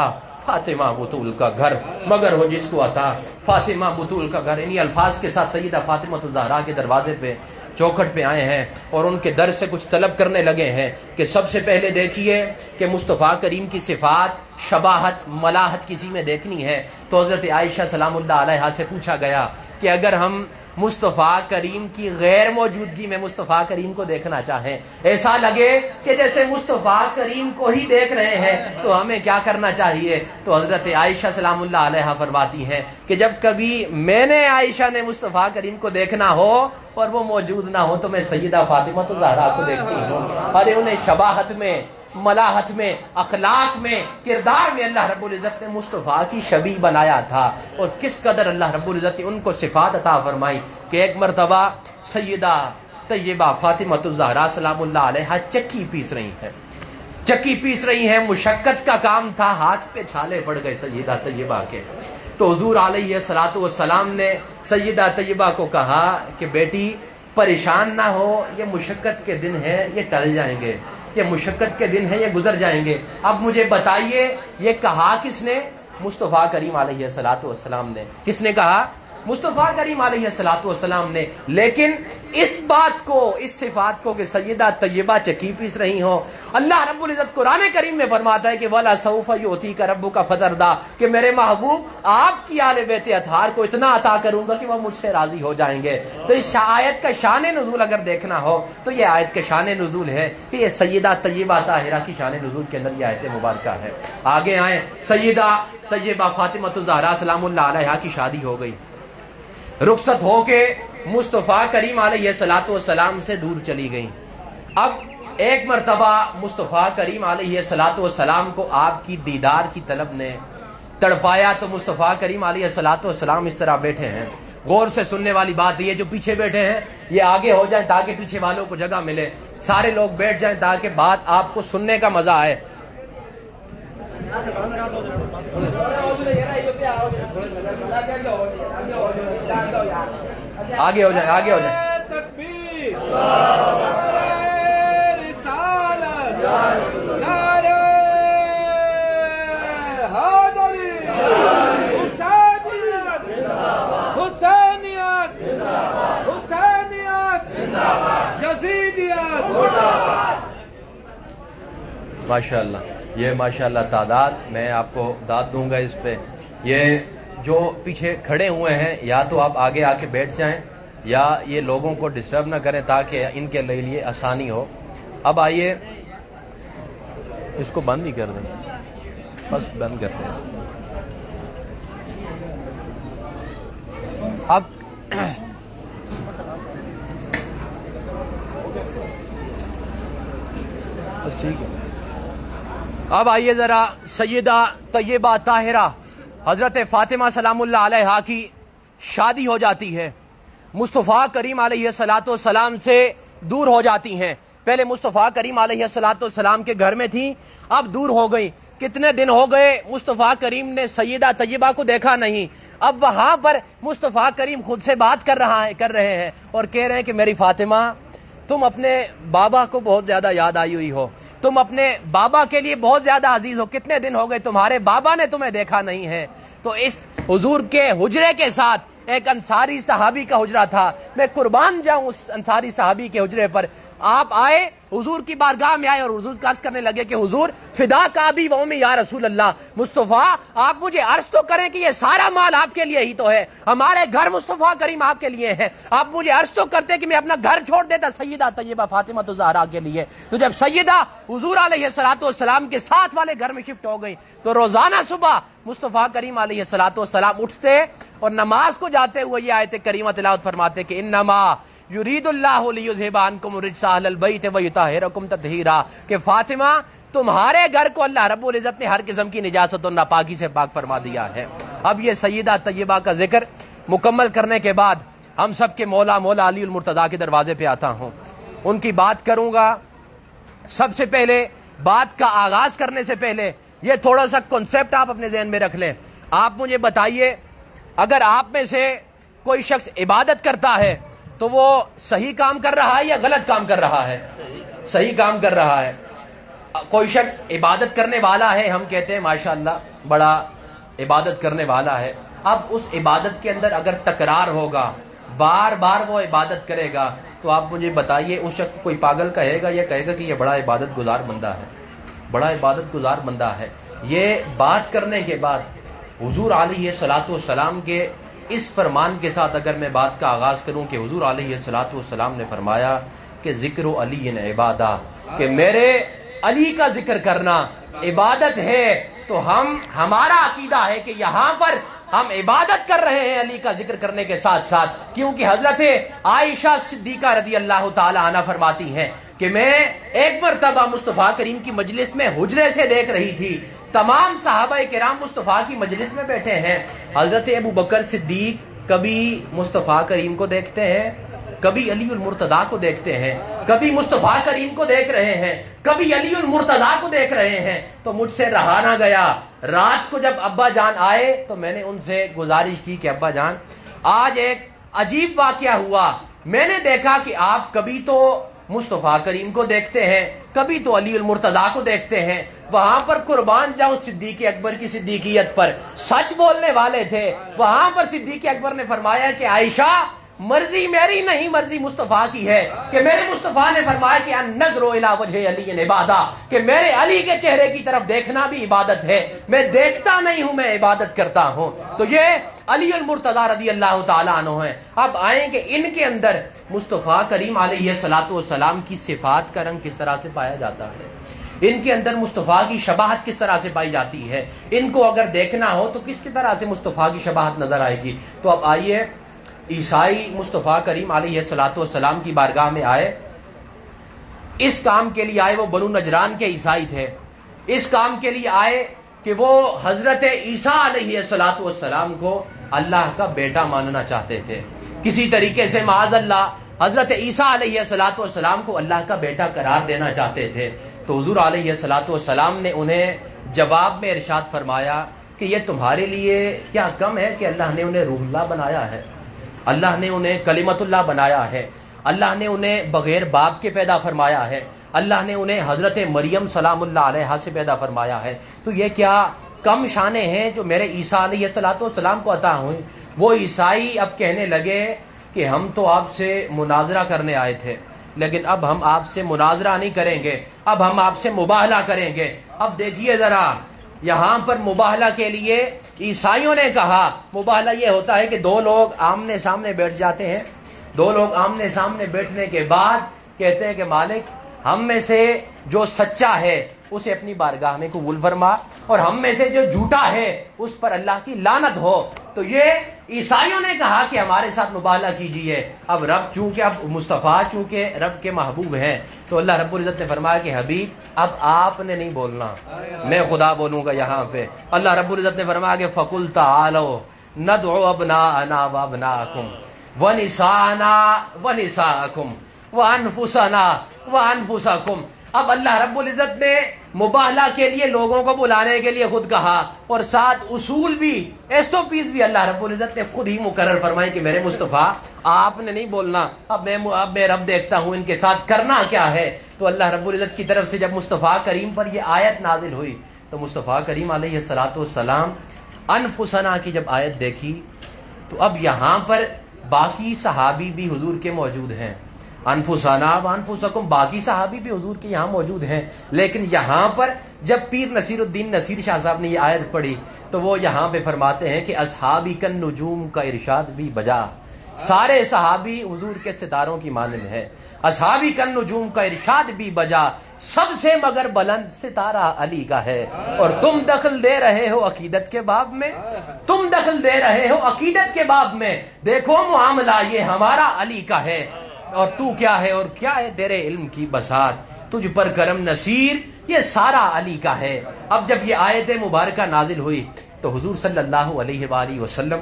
فاطمہ بطول کا گھر، مگر ہو جس کو عطا فاطمہ بطول کا گھر. انہی الفاظ کے ساتھ سیدہ فاطمہ الزہرا کے دروازے پہ چوکھٹ پہ آئے ہیں اور ان کے در سے کچھ طلب کرنے لگے ہیں کہ سب سے پہلے دیکھیے کہ مصطفیٰ کریم کی صفات، شباہت، ملاحت کسی میں دیکھنی ہے تو حضرت عائشہ سلام اللہ علیہا سے پوچھا گیا کہ اگر ہم مصطفیٰ کریم کی غیر موجودگی میں مصطفیٰ کریم کو دیکھنا چاہیں، ایسا لگے کہ جیسے مصطفیٰ کریم کو ہی دیکھ رہے ہیں، تو ہمیں کیا کرنا چاہیے؟ تو حضرت عائشہ سلام اللہ علیہا فرماتی ہیں کہ جب کبھی میں نے عائشہ نے مصطفیٰ کریم کو دیکھنا ہو اور وہ موجود نہ ہو تو میں سیدہ فاطمہ الزہرا کو دیکھتی ہوں. ارے انہیں شباہت میں، ملاحت میں، اخلاق میں، کردار میں اللہ رب العزت نے مصطفیٰ کی شبیہ بنایا تھا. اور کس قدر اللہ رب العزت نے ان کو صفات عطا فرمائی کہ ایک مرتبہ سیدہ طیبہ فاطمہ الزہرا سلام اللہ علیہا چکی پیس رہی ہیں، چکی پیس رہی ہیں، مشقت کا کام تھا، ہاتھ پہ چھالے پڑ گئے سیدہ طیبہ کے. تو حضور علیہ الصلوۃ والسلام نے سیدہ طیبہ کو کہا کہ بیٹی پریشان نہ ہو، یہ مشقت کے دن ہیں، یہ ٹل جائیں گے، یہ مشقت کے دن ہیں، یہ گزر جائیں گے. اب مجھے بتائیے یہ کہا کس نے؟ مصطفیٰ کریم علیہ الصلوۃ والسلام نے. کس نے کہا؟ مصطفیٰ کریم علیہ الصلوۃ والسلام نے. لیکن اس بات کو، اس صفات کو کہ سیدہ طیبہ چکی پیس رہی ہوں، اللہ رب العزت قرآن کریم میں فرماتا ہے کہ وَلَسَوْفَ يُؤْتِيكَ رَبُّكَ فَتَرْضَىٰ، کہ میرے محبوب آپ کی آل بیت اطہار کو اتنا عطا کروں گا کہ وہ مجھ سے راضی ہو جائیں گے. تو اس آیت کا شان نزول اگر دیکھنا ہو تو یہ آیت کا شان نزول ہے کہ یہ سیدہ طیبہ طاہرہ کی شان نزول کے اندر یہ آیت مبارکہ ہے. آگے آئیں، سیدہ طیبہ فاطمہ الزہرا سلام اللہ علیہا کی شادی ہو گئی، رخصت ہو کے مصطفیٰ کریم علیہ الصلوۃ والسلام سے دور چلی گئیں. اب ایک مرتبہ مصطفیٰ کریم علیہ الصلوۃ والسلام کو آپ کی دیدار کی طلب نے تڑپایا تو مصطفیٰ کریم علیہ الصلوۃ والسلام اس طرح بیٹھے ہیں. غور سے سننے والی بات یہ جو پیچھے بیٹھے ہیں یہ آگے ہو جائیں تاکہ پیچھے والوں کو جگہ ملے، سارے لوگ بیٹھ جائیں تاکہ بات آپ کو سننے کا مزہ آئے. آگے ہو جائیں، آگے ہو جائیں. تکبیر، رسالت، نعرہ حیدری، حسینیت، حسینیت، حسینیت، یزیدیت. ماشاءاللہ، یہ ماشاءاللہ تعداد میں آپ کو داد دوں گا اس پہ. یہ جو پیچھے کھڑے ہوئے ہیں یا تو آپ آگے آ کے بیٹھ جائیں یا یہ لوگوں کو ڈسٹرب نہ کریں تاکہ ان کے لیے آسانی ہو. اب آئیے اس کو بند ہی کر دیں، بس بند کر دیں. اب بس ٹھیک ہے. اب آئیے ذرا سیدہ طیبہ طاہرہ حضرت فاطمہ سلام اللہ علیہا کی شادی ہو جاتی ہے، مصطفیٰ کریم علیہ الصلوۃ والسلام سے دور ہو جاتی ہیں. پہلے مصطفیٰ کریم علیہ الصلوۃ والسلام کے گھر میں تھیں، اب دور ہو گئی. کتنے دن ہو گئے مصطفیٰ کریم نے سیدہ طیبہ کو دیکھا نہیں. اب وہاں پر مصطفیٰ کریم خود سے بات کر رہے ہیں اور کہہ رہے ہیں کہ میری فاطمہ تم اپنے بابا کو بہت زیادہ یاد آئی ہوئی ہو، تم اپنے بابا کے لیے بہت زیادہ عزیز ہو، کتنے دن ہو گئے تمہارے بابا نے تمہیں دیکھا نہیں ہے. تو اس حضور کے حجرے کے ساتھ ایک انصاری صحابی کا حجرہ تھا، میں قربان جاؤں اس انصاری صحابی کے حجرے پر. آپ آئے حضور کی بارگاہ میں آئے اور حضور کا عرض کرنے لگے کہ حضور فدا کا بھی وہ میں یا رسول اللہ، مصطفیٰ آپ مجھے عرض تو کریں کہ یہ سارا مال آپ کے لیے ہی تو ہے، ہمارے گھر مصطفیٰ کریم آپ کے لیے ہے، آپ مجھے عرض تو کرتے کہ میں اپنا گھر چھوڑ دیتا سیدہ طیبہ فاطمہ الزہرا کے لیے۔ تو جب سیدہ حضور علیہ الصلوۃ والسلام کے ساتھ والے گھر میں شفٹ ہو گئی تو روزانہ صبح مصطفیٰ کریم علیہ الصلوۃ والسلام اٹھتے اور نماز کو جاتے ہوئے یہ آیت کریمہ تلاوت فرماتے کہ انما یرید اللہ لیذھب عنکم الرجس اہل البیت ویطہرکم تطہیرا، کہ فاطمہ تمہارے گھر کو اللہ رب العزت نے ہر قسم کی نجاست اور ناپاکی سے پاک فرما دیا ہے۔ اب یہ سیدہ طیبہ کا ذکر مکمل کرنے کے بعد ہم سب کے مولا علی المرتضیٰ کے دروازے پہ آتا ہوں، ان کی بات کروں گا۔ سب سے پہلے بات کا آغاز کرنے سے پہلے یہ تھوڑا سا کنسپٹ آپ اپنے ذہن میں رکھ لیں۔ آپ مجھے بتائیے، اگر آپ میں سے کوئی شخص عبادت کرتا ہے تو وہ صحیح کام کر رہا ہے یا غلط کام کر رہا ہے؟ صحیح کام کر رہا ہے۔ کوئی شخص عبادت کرنے والا ہے، ہم کہتے ہیں ماشاءاللہ بڑا عبادت کرنے والا ہے، اب اس عبادت کے اندر اگر تکرار ہوگا، بار بار وہ عبادت کرے گا، تو آپ مجھے بتائیے اس شخص کو کوئی پاگل کہے گا یا کہے گا کہ یہ بڑا عبادت گزار بندہ ہے، بڑا عبادت گزار بندہ ہے؟ یہ بات کرنے کے بعد حضور علیہ الصلوۃ والسلام کے اس فرمان کے ساتھ اگر میں بات کا آغاز کروں کہ حضور علیہ الصلوۃ والسلام نے فرمایا کہ ذکر علی عبادہ، کہ میرے علی کا ذکر کرنا عبادت ہے، تو ہمارا عقیدہ ہے کہ یہاں پر ہم عبادت کر رہے ہیں علی کا ذکر کرنے کے ساتھ ساتھ، کیونکہ حضرت عائشہ صدیقہ رضی اللہ تعالی عنہ فرماتی ہیں کہ میں ایک مرتبہ مصطفیٰ کریم کی مجلس میں حجرے سے دیکھ رہی تھی، تمام صحابہ کرام مصطفیٰ کی مجلس میں بیٹھے ہیں، حضرت ابو بکر صدیق کبھی مصطفیٰ کریم کو دیکھتے ہیں، کبھی علی المرتضیٰ کو دیکھتے ہیں، کبھی مصطفیٰ کریم کو دیکھ رہے ہیں، کبھی علی المرتضیٰ کو دیکھ رہے ہیں، تو مجھ سے رہا نہ گیا۔ رات کو جب ابا جان آئے تو میں نے ان سے گزارش کی کہ ابا جان آج ایک عجیب واقعہ ہوا، میں نے دیکھا کہ آپ کبھی تو مصطفیٰ کریم کو دیکھتے ہیں، کبھی تو علی المرتضیٰ کو دیکھتے ہیں، وہاں پر قربان جاؤں صدیق اکبر کی صدیقیت پر، سچ بولنے والے تھے، وہاں پر صدیق اکبر نے فرمایا کہ عائشہ مرضی میری نہیں مرضی مصطفیٰ کی ہے، کہ میرے مصطفیٰ نے فرمایا کہ النظر الی وجہ علی عبادہ، کہ میرے علی کے چہرے کی طرف دیکھنا بھی عبادت ہے، میں دیکھتا نہیں ہوں، میں عبادت کرتا ہوں۔ تو یہ علی المرتضیٰ رضی اللہ تعالیٰ عنہ ہیں۔ اب آئیں کہ ان کے اندر مصطفیٰ کریم علیہ الصلوۃ والسلام کی صفات کا رنگ کس طرح سے پایا جاتا ہے، ان کے اندر مصطفیٰ کی شباہت کس طرح سے پائی جاتی ہے، ان کو اگر دیکھنا ہو تو کس طرح سے مصطفیٰ کی شباہت نظر آئے گی۔ تو اب آئیے، عیسائی مصطفیٰ کریم علیہ الصلوۃ والسلام کی بارگاہ میں آئے، اس کام کے لیے آئے، وہ بنو نجران کے عیسائی تھے، اس کام کے لیے آئے کہ وہ حضرت عیسیٰ علیہ الصلوۃ والسلام کو اللہ کا بیٹا ماننا چاہتے تھے، کسی طریقے سے معاذ اللہ حضرت عیسیٰ علیہ الصلوۃ والسلام کو اللہ کا بیٹا قرار دینا چاہتے تھے۔ تو حضور علیہ الصلوۃ والسلام نے انہیں جواب میں ارشاد فرمایا کہ یہ تمہارے لیے کیا کم ہے کہ اللہ نے انہیں روح اللہ بنایا ہے، اللہ نے انہیں کلمت اللہ بنایا ہے، اللہ نے انہیں بغیر باپ کے پیدا فرمایا ہے، اللہ نے انہیں حضرت مریم سلام اللہ علیہا سے پیدا فرمایا ہے، تو یہ کیا کم شانیں ہیں جو میرے عیسیٰ علیہ الصلوۃ والسلام کو عطا ہوئی؟ وہ عیسائی اب کہنے لگے کہ ہم تو آپ سے مناظرہ کرنے آئے تھے، لیکن اب ہم آپ سے مناظرہ نہیں کریں گے، اب ہم آپ سے مباہلہ کریں گے۔ اب دیکھیے ذرا، یہاں پر مباہلہ کے لیے عیسائیوں نے کہا، مباہلہ یہ ہوتا ہے کہ دو لوگ آمنے سامنے بیٹھ جاتے ہیں، دو لوگ آمنے سامنے بیٹھنے کے بعد کہتے ہیں کہ مالک ہم میں سے جو سچا ہے اسے اپنی بارگاہ میں قبول فرما، اور ہم میں سے جو جھوٹا ہے اس پر اللہ کی لعنت ہو۔ تو یہ عیسائیوں نے کہا کہ ہمارے ساتھ مباہلہ کیجئے۔ اب رب چونکہ اب مصطفیٰ چونکہ رب کے محبوب ہیں تو اللہ رب العزت نے فرمایا کہ حبیب اب آپ نے نہیں بولنا، میں خدا بولوں گا یہاں پہ۔ اللہ رب العزت نے فرمایا کہ فَقُلْ تَعَالَوْا نَدْعُ أَبْنَاءَنَا وَأَبْنَاءَكُمْ وَنِسَاءَنَا وَنِسَاءَكُمْ وَأَنفُسَنَا وَأَنفُسَكُمْ۔ اب اللہ رب العزت نے مباہلہ کے لیے لوگوں کو بلانے کے لیے خود کہا، اور ساتھ اصول بھی SOPs بھی اللہ رب العزت نے خود ہی مقرر فرمائے کہ میرے مصطفیٰ آپ نے نہیں بولنا، اب میں رب دیکھتا ہوں ان کے ساتھ کرنا کیا ہے۔ تو اللہ رب العزت کی طرف سے جب مصطفیٰ کریم پر یہ آیت نازل ہوئی تو مصطفیٰ کریم علیہ الصلوۃ والسلام انفسنا کی جب آیت دیکھی تو اب یہاں پر باقی صحابی بھی حضور کے موجود ہیں، انفسنا و انفسکم، باقی صحابی بھی حضور کے یہاں موجود ہیں، لیکن یہاں پر جب پیر نصیر الدین نصیر شاہ صاحب نے یہ آیت پڑھی تو وہ یہاں پہ فرماتے ہیں کہ اصحابی کن نجوم کا ارشاد بھی بجا، سارے صحابی حضور کے ستاروں کی مانند ہے، اصحابی کن نجوم کا ارشاد بھی بجا، سب سے مگر بلند ستارہ علی کا ہے، اور تم دخل دے رہے ہو عقیدت کے باب میں، تم دخل دے رہے ہو عقیدت کے باب میں، دیکھو معاملہ یہ ہمارا علی کا ہے، اور تو کیا ہے اور کیا ہے تیرے علم کی بساط، تجھ پر کرم نصیر یہ سارا علی کا ہے۔ اب جب یہ آیت مبارکہ نازل ہوئی تو حضور صلی اللہ علیہ وآلہ وسلم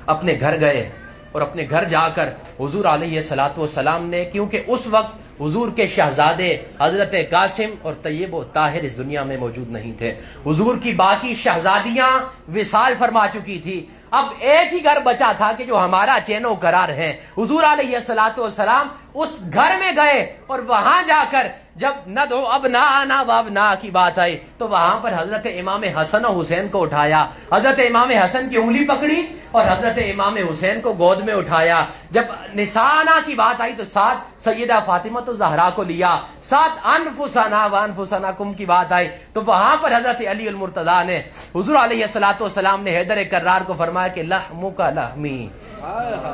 اپنے گھر گئے، اور اپنے گھر جا کر حضور علیہ الصلوۃ والسلام نے، کیونکہ اس وقت حضور کے شہزادے حضرت قاسم اور طیب و طاہر اس دنیا میں موجود نہیں تھے، حضور کی باقی شہزادیاں وصال فرما چکی تھی، اب ایک ہی گھر بچا تھا کہ جو ہمارا چین و قرار ہے۔ حضور علیہ الصلوۃ والسلام اس گھر میں گئے، اور وہاں جا کر جب ندعو ابناءنا و ابناء کی بات آئی تو وہاں پر حضرت امام حسن و حسین کو اٹھایا، حضرت امام حسن کی انگلی پکڑی اور حضرت امام حسین کو گود میں اٹھایا۔ جب نسانا کی بات آئی تو ساتھ سیدہ فاطمہ زہرا کو لیا، ساتھ انفسنا و انفسنکم کی بات آئی تو وہاں پر حضرت علی المرتضیٰ نے، حضور علیہ الصلوۃ والسلام نے حیدر کرار کو فرمایا کہ لحمک لحمی،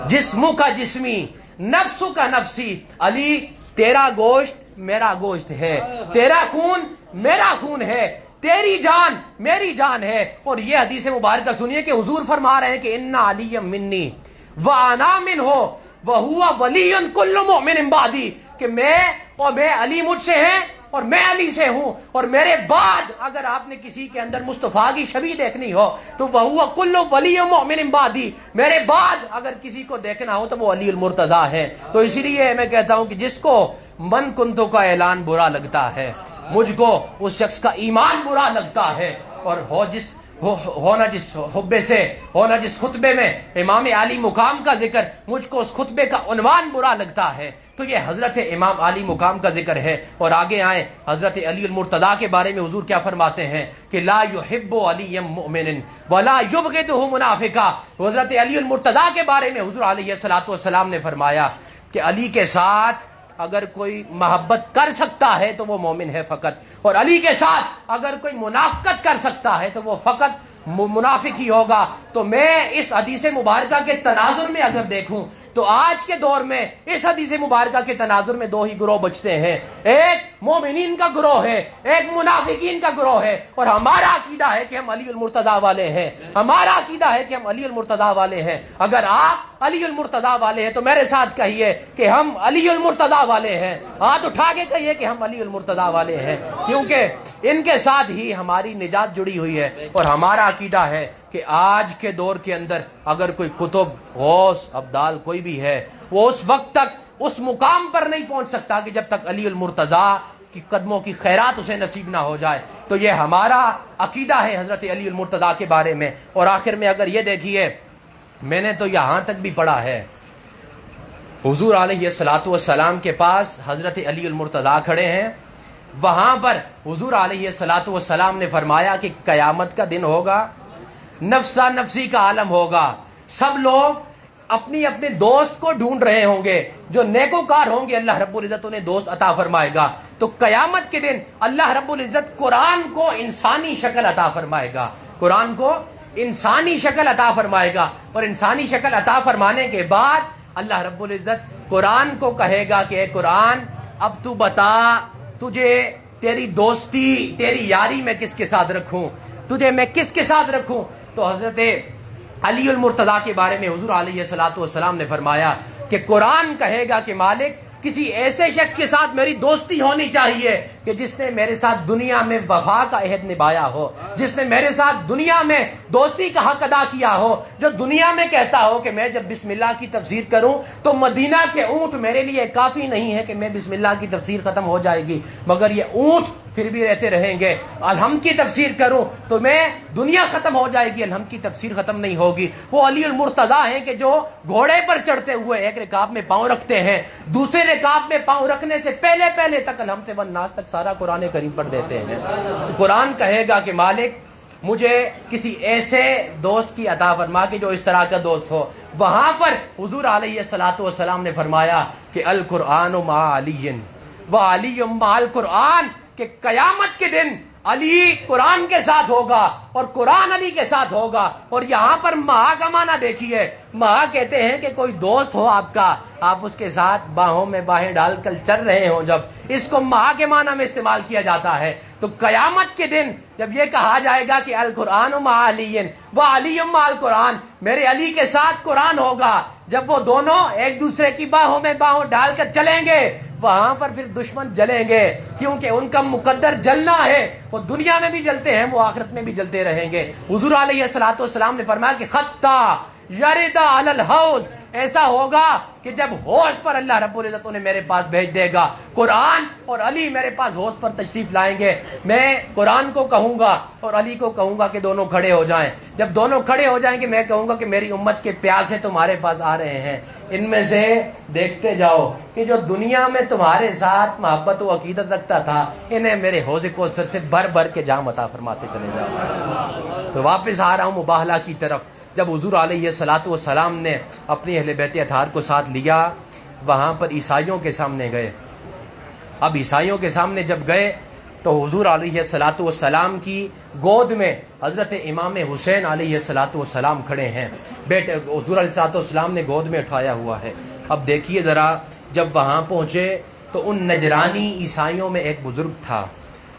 جسمک جسمی، نفسک نفسی، علی تیرا گوشت میرا گوشت ہے، تیرا خون میرا خون ہے، تیری جان میری جان ہے۔ اور یہ حدیث مبارکہ سنیے کہ حضور فرما رہے ہیں کہ ان علی منی وانا منہ وہو ولی کل مؤمن بعدی، کہ میں علی مجھ سے ہیں اور میں علی سے ہوں، اور میرے بعد اگر آپ نے کسی کے اندر مصطفیٰ کی شبیہ دیکھنی ہو تو وہو کل ولی مؤمن بعدی، میرے بعد اگر کسی کو دیکھنا ہو تو وہ علی المرتضیٰ ہے۔ تو اسی لیے میں کہتا ہوں کہ جس کو من کنتو کا اعلان برا لگتا ہے، مجھ کو اس شخص کا ایمان برا لگتا ہے، اور ہونا جس حبے سے، ہونا جس خطبے میں امام علی مقام کا ذکر، مجھ کو اس خطبے کا عنوان برا لگتا ہے، تو یہ حضرت امام علی مقام کا ذکر ہے۔ اور آگے آئیں حضرت علی المرتضیٰ کے بارے میں حضور کیا فرماتے ہیں کہ لا یحب علی مؤمن ولا یبغضہ منافقا، حضرت علی المرتضیٰ کے بارے میں حضور علیہ الصلوۃ والسلام نے فرمایا کہ علی کے ساتھ اگر کوئی محبت کر سکتا ہے تو وہ مومن ہے فقط، اور علی کے ساتھ اگر کوئی منافقت کر سکتا ہے تو وہ فقط منافق ہی ہوگا۔ تو میں اس حدیث مبارکہ کے تناظر میں اگر دیکھوں تو آج کے دور میں اس حدیث مبارکہ کے تناظر میں دو ہی گروہ بچتے ہیں، ایک مومنین کا گروہ ہے، ایک منافقین کا گروہ ہے، اور ہمارا عقیدہ ہے کہ ہم علی المرتضیٰ والے ہیں، ہمارا عقیدہ ہے کہ ہم علی المرتضیٰ والے ہیں۔ اگر آپ علی المرتضیٰ والے ہیں تو میرے ساتھ کہیے کہ ہم علی المرتضیٰ والے ہیں، ہاتھ اٹھا کے کہیے کہ ہم علی المرتضیٰ والے ہیں، کیونکہ ان کے ساتھ ہی ہماری نجات جڑی ہوئی ہے۔ اور ہمارا عقیدہ ہے کہ آج کے دور کے اندر اگر کوئی کتب، غوث، ابدال کوئی بھی ہے، وہ اس وقت تک اس مقام پر نہیں پہنچ سکتا کہ جب تک علی المرتضیٰ کی قدموں کی خیرات اسے نصیب نہ ہو جائے۔ تو یہ ہمارا عقیدہ ہے حضرت علی المرتضیٰ کے بارے میں۔ اور آخر میں اگر یہ دیکھیے، میں نے تو یہاں تک بھی پڑھا ہے، حضور علیہ الصلوۃ والسلام کے پاس حضرت علی المرتضیٰ کھڑے ہیں، وہاں پر حضور علیہ الصلوۃ والسلام نے فرمایا کہ قیامت کا دن ہوگا، نفسا نفسی کا عالم ہوگا، سب لوگ اپنی اپنے دوست کو ڈھونڈ رہے ہوں گے، جو نیکوکار ہوں گے اللہ رب العزت انہیں دوست عطا فرمائے گا۔ تو قیامت کے دن اللہ رب العزت قرآن کو انسانی شکل عطا فرمائے گا، قرآن کو انسانی شکل عطا فرمائے گا، اور انسانی شکل عطا فرمانے کے بعد اللہ رب العزت قرآن کو کہے گا کہ اے قرآن اب تو بتا، تجھے تیری دوستی، تیری یاری میں کس کے ساتھ رکھوں، تجھے میں کس کے ساتھ رکھوں۔ تو حضرت علی المرتضیٰ کے بارے میں حضور علیہ الصلوۃ والسلام نے فرمایا کہ قرآن کہے گا کہ مالک کسی ایسے شخص کے ساتھ میری دوستی ہونی چاہیے کہ جس نے میرے ساتھ دنیا میں وفا کا عہد نبھایا ہو، جس نے میرے ساتھ دنیا میں دوستی کا حق ادا کیا ہو، جو دنیا میں کہتا ہو کہ میں جب بسم اللہ کی تفسیر کروں تو مدینہ کے اونٹ میرے لیے کافی نہیں ہے کہ میں بسم اللہ کی تفسیر ختم ہو جائے گی مگر یہ اونٹ پھر بھی رہتے رہیں گے، الحمد کی تفسیر کروں تو میں دنیا ختم ہو جائے گی، الحمد کی تفسیر ختم نہیں ہوگی۔ وہ علی المرتضیٰ ہیں کہ جو گھوڑے پر چڑھتے ہوئے ایک رکاب میں پاؤں رکھتے ہیں، دوسرے رکاب میں پاؤں رکھنے سے پہلے تک الحمد سے والناس تک سارا قرآن کریم پڑھ دیتے ہیں۔ تو قرآن کہے گا کہ مالک مجھے کسی ایسے دوست کی عطا فرما کہ جو اس طرح کا دوست ہو. وہاں پر حضور علیہ الصلوۃ والسلام نے فرمایا کہ القرآن مع علی و علی مع القرآن، کہ قیامت کے دن علی قرآن کے ساتھ ہوگا اور قرآن علی کے ساتھ ہوگا. اور یہاں پر مہا کا معنی دیکھیے، مہا کہتے ہیں کہ کوئی دوست ہو آپ کا، آپ اس کے ساتھ باہوں میں باہیں ڈال کر چل رہے ہوں، جب اس کو مہا کے معنی میں استعمال کیا جاتا ہے. تو قیامت کے دن جب یہ کہا جائے گا کہ القرآن مع علی و علی مع القرآن، میرے علی کے ساتھ قرآن ہوگا، جب وہ دونوں ایک دوسرے کی باہوں میں باہوں ڈال کر چلیں گے، وہاں پر پھر دشمن جلیں گے، کیونکہ ان کا مقدر جلنا ہے. وہ دنیا میں بھی جلتے ہیں، وہ آخرت میں بھی جلتے رہیں گے. حضور علیہ الصلوۃ والسلام نے فرمایا کہ خطا یردا علی الحوض، ایسا ہوگا کہ جب حوض پر اللہ رب العزت انہیں میرے پاس بھیج دے گا، قرآن اور علی میرے پاس حوض پر تشریف لائیں گے. میں قرآن کو کہوں گا اور علی کو کہوں گا کہ دونوں کھڑے ہو جائیں. جب دونوں کھڑے ہو جائیں گے میں کہوں گا کہ میری امت کے پیاسے تمہارے پاس آ رہے ہیں، ان میں سے دیکھتے جاؤ کہ جو دنیا میں تمہارے ساتھ محبت و عقیدت رکھتا تھا، انہیں میرے حوض کوثر سے بھر بھر کے جام عطا فرماتے چلے جاؤ. تو واپس آ رہا ہوں مباہلہ کی طرف. جب حضور علیہ الصلوۃ والسلام نے اپنی اہل بیت اطہار کو ساتھ لیا، وہاں پر عیسائیوں کے سامنے گئے. اب عیسائیوں کے سامنے جب گئے تو حضور علیہ الصلوۃ والسلام کی گود میں حضرت امام حسین علیہ الصلوۃ والسلام کھڑے ہیں. بیٹے حضور علیہ الصلوۃ والسلام نے گود میں اٹھایا ہوا ہے. اب دیکھیے ذرا، جب وہاں پہنچے تو ان نجرانی عیسائیوں میں ایک بزرگ تھا،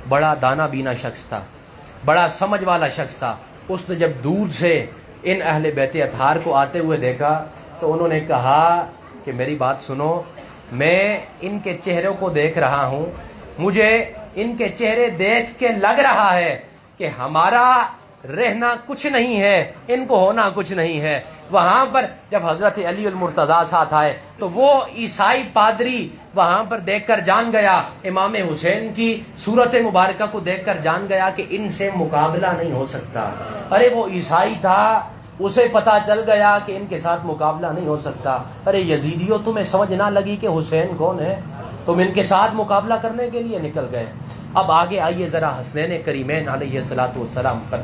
بڑا دانا بینا شخص تھا، بڑا سمجھ والا شخص تھا. اس نے جب دور سے ان اہل بیت اطہار کو آتے ہوئے دیکھا تو انہوں نے کہا کہ میری بات سنو، میں ان کے چہروں کو دیکھ رہا ہوں، مجھے ان کے چہرے دیکھ کے لگ رہا ہے کہ ہمارا رہنا کچھ نہیں ہے، ان کو ہونا کچھ نہیں ہے. وہاں پر جب حضرت علی المرتضیٰ ساتھ آئے تو وہ عیسائی پادری وہاں پر دیکھ کر جان گیا، امام حسین کی صورت مبارکہ کو دیکھ کر جان گیا کہ ان سے مقابلہ نہیں ہو سکتا. ارے وہ عیسائی تھا، اسے پتا چل گیا کہ ان کے ساتھ مقابلہ نہیں ہو سکتا. ارے یزیدیوں، تمہیں سمجھ نہ لگی کہ حسین کون ہے؟ تم ان کے ساتھ مقابلہ کرنے کے لیے نکل گئے. اب آگے آئیے ذرا حسنین کریمین علیہ الصلوۃ والسلام پر.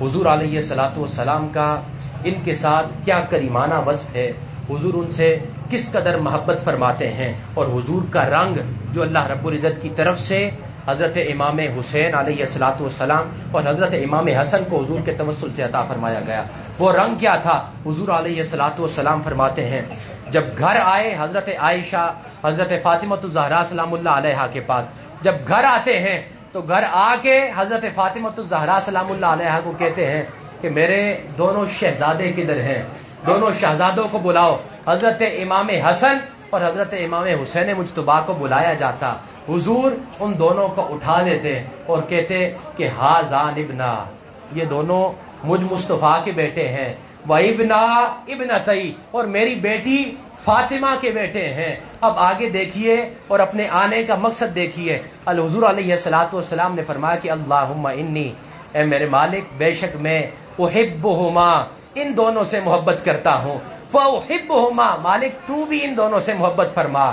حضور علیہ الصلوۃ والسلام کا ان کے ساتھ کیا کریمانہ وصف ہے، حضور ان سے کس قدر محبت فرماتے ہیں. اور حضور کا رنگ جو اللہ رب العزت کی طرف سے حضرت امام حسین علیہ الصلوۃ والسلام اور حضرت امام حسن کو حضور کے توسل سے عطا فرمایا گیا، وہ رنگ کیا تھا؟ حضور علیہ الصلوۃ والسلام فرماتے ہیں جب گھر آئے حضرت عائشہ حضرت فاطمہ الزہرا سلام اللہ علیہا کے پاس، جب گھر آتے ہیں تو گھر آ کے حضرت فاطمہ الزہرا سلام اللہ علیہا کو کہتے ہیں کہ میرے دونوں شہزادے کدھر ہیں، دونوں شہزادوں کو بلاؤ. حضرت امام حسن اور حضرت امام حسین مجتبیٰ کو بلایا جاتا. حضور ان دونوں کو اٹھا لیتے اور کہتے کہ ہاذان ابنا، یہ دونوں مجھ مصطفیٰ کے بیٹے ہیں، وہ ابنا ابنتئی، اور میری بیٹی فاطمہ کے بیٹے ہیں. اب آگے دیکھیے اور اپنے آنے کا مقصد دیکھیے. الحضور علیہ الصلوۃ والسلام نے فرمایا کہ اللہم انی، اے میرے مالک بے شک میں احبہما، ان دونوں سے محبت کرتا ہوں. فاحبہما، مالک تو بھی ان دونوں سے محبت فرما.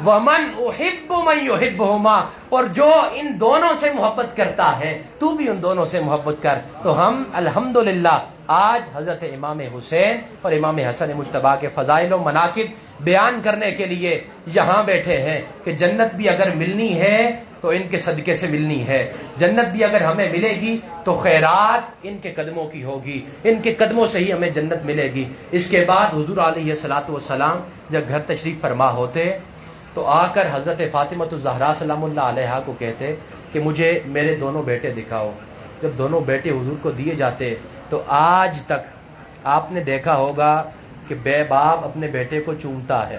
ومن احب من یحبہما، اور جو ان دونوں سے محبت کرتا ہے تو بھی ان دونوں سے محبت کر. تو ہم الحمدللہ آج حضرت امام حسین اور امام حسن مجتبیٰ کے فضائل و مناقب بیان کرنے کے لیے یہاں بیٹھے ہیں کہ جنت بھی اگر ملنی ہے تو ان کے صدقے سے ملنی ہے، جنت بھی اگر ہمیں ملے گی تو خیرات ان کے قدموں کی ہوگی، ان کے قدموں سے ہی ہمیں جنت ملے گی. اس کے بعد حضور علیہ الصلوۃ والسلام جب گھر تشریف فرما ہوتے تو آ کر حضرت فاطمہ الزہرا سلام اللہ علیہا کو کہتے کہ مجھے میرے دونوں بیٹے دکھاؤ. جب دونوں بیٹے حضور کو دیے جاتے تو آج تک آپ نے دیکھا ہوگا کہ بے باپ اپنے بیٹے کو چومتا ہے،